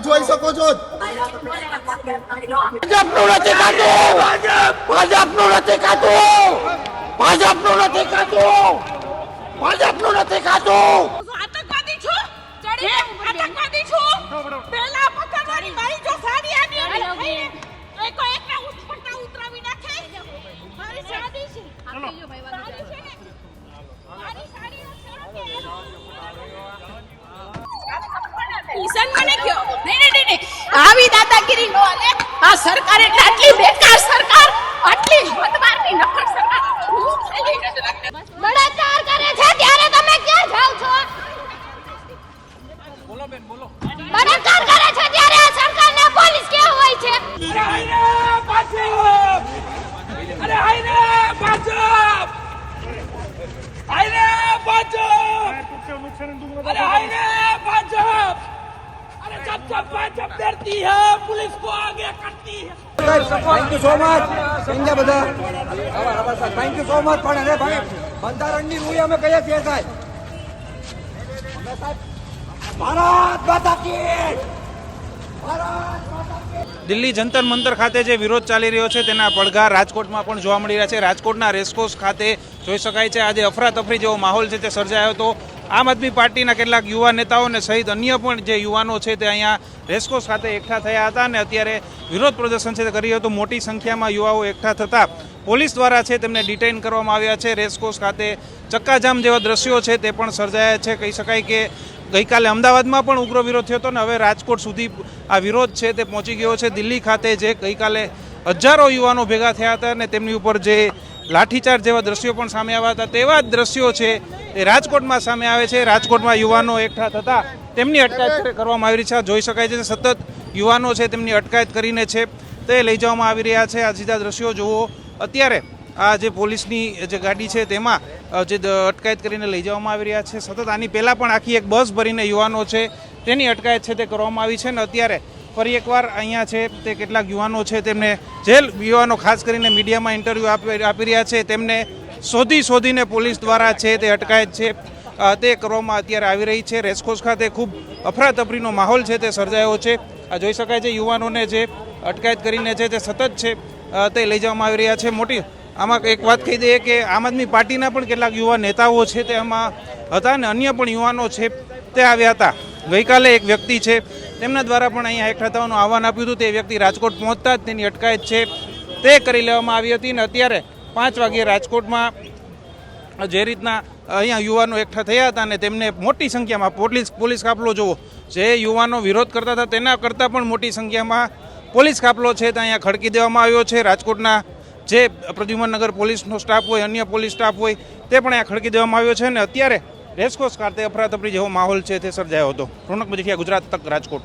જોઈ શકો છો ભાજપનું નથી ખાતું આતંકવાદી છું આતંકવાદી છું પેલા પકડવાની મારી જો સાડી આની એકો એકને ઉઠપટા ઉતરાવી નાખે મારી સાડી છે આપી જો ભાઈ વાગી મારી સાડી ઈસન મને કયો નહીં આવી દાદાગીરી નો આલે આ સરકાર એટલે આટલી બેકાર સરકાર આટલી મતમારની નફર સરકાર બળાત્કાર કરે છે ત્યારે તમે ક્યાં જાવ છો બોલો બેન બોલો બળાત્કાર કરે છે ત્યારે આ સરકારને પોલીસ ક્યાં હોય છે અરે હાયરે ભાજપ હાયરે ભાજપ अरे हायरे भाजप अरे जब भाजप डरती है पुलिस को आगे करती है thank you so much India બધા थैंक यू सो मच પણ અરે ભાઈ બંધારણની રૂએ અમે કહીએ છીએ સાહેબ ભારત માતા કી દિલ્હી જંતર મંતર ખાતે જે વિરોધ ચાલી રહ્યો છે તેના પડઘા રાજકોટમાં પણ જોવા મળી રહ્યા છે। રાજકોટના રેસકોર્સ ખાતે જોઈ શકાય છે આજે અફરાતફરી જેવો માહોલ છે તે સર્જાયો હતો। આમ આદમી પાર્ટીના કેટલાક યુવા નેતાઓને સહિત અન્ય પણ જે યુવાનો છે તે અહીંયા રેસકોર્સ ખાતે એકઠા થયા હતા અને અત્યારે વિરોધ પ્રદર્શન છે તે કરી હતું। મોટી સંખ્યામાં યુવાઓ એકઠા થતા પોલીસ દ્વારા છે તેમને ડિટેઇન કરવામાં આવ્યા છે। રેસકોર્સ ખાતે ચક્કાજામ જેવા દ્રશ્યો છે તે પણ સર્જાયા છે। કહી શકાય કે ગઈકાલે અમદાવાદમાં પણ ઉગ્ર વિરોધ થયો હતો ને હવે રાજકોટ સુધી આ વિરોધ છે તે પહોંચી ગયો છે। દિલ્હી ખાતે જે ગઈકાલે હજારો યુવાનો ભેગા થયા હતા અને તેમની ઉપર જે લાઠીચાર્જ જેવા દ્રશ્યો પણ સામે આવ્યા હતા તેવા જ દ્રશ્યો છે એ રાજકોટમાં સામે આવે છે। રાજકોટમાં યુવાનો એકઠા થતા તેમની અટકાયત કરવામાં આવી રહી છે। જોઈ શકાય છે સતત યુવાનો છે તેમની અટકાયત કરીને છે તે લઈ જવામાં આવી રહ્યા છે। આ સીધા દ્રશ્યો જુઓ અત્યારે આ જે પોલીસની જે ગાડી છે તેમાં જે અટકાયત કરીને લઈ જવામાં આવી રહ્યા છે। સતત આની પહેલાં પણ આખી એક બસ ભરીને યુવાનો છે તેની અટકાયત છે તે કરવામાં આવી છે ને અત્યારે ફરી એકવાર અહીંયા છે તે કેટલાક યુવાનો છે તેમને જે યુવાનો ખાસ કરીને મીડિયામાં ઇન્ટરવ્યૂ આપી રહ્યા છે તેમને શોધીને પોલીસ દ્વારા છે તે અટકાયત છે તે કરવામાં અત્યારે આવી રહી છે। રેસકોર્સ ખાતે ખૂબ અફરાતફરીનો માહોલ છે તે સર્જાયો છે। આ જોઈ શકાય છે યુવાનોને જે અટકાયત કરીને છે તે સતત છે તે લઈ જવામાં આવી રહ્યા છે। મોટી આમાં એક વાત કહી દઈએ કે આમ આદમી પાર્ટીના પણ કેટલાક યુવા નેતાઓ છે તે આમાં હતા અને અન્ય પણ યુવાનો છે તે આવ્યા હતા। ગઈકાલે એક વ્યક્તિ છે તેમના દ્વારા પણ અહીંયા એકઠા થવાનું આહવાન આપ્યું હતું। તે વ્યક્તિ રાજકોટ પહોંચતા જ તેની અટકાયત છે તે કરી લેવામાં આવી હતી અને અત્યારે 5 વાગ્યે રાજકોટમાં જે રીતના અહીંયા યુવાનો એકઠા થયા હતા અને તેમને મોટી સંખ્યામાં પોલીસ કાફલો જુઓ જે યુવાનો વિરોધ કરતા હતા તેના કરતાં પણ મોટી સંખ્યામાં પોલીસ કાફલો છે તે અહીંયા ખડકી દેવામાં આવ્યો છે। રાજકોટના જે પ્રદ્યુમનનગર પોલીસનો સ્ટાફ હોય અન્ય પોલીસ સ્ટાફ હોય તે પણ અહીંયા ખડકી દેવામાં આવ્યો છે અને અત્યારે રેસકોર્સ ખાતે અફરાતફરી જેવો માહોલ છે તે સર્જાયો હતો। રોનક મજીઠિયા, ગુજરાત તક, રાજકોટ।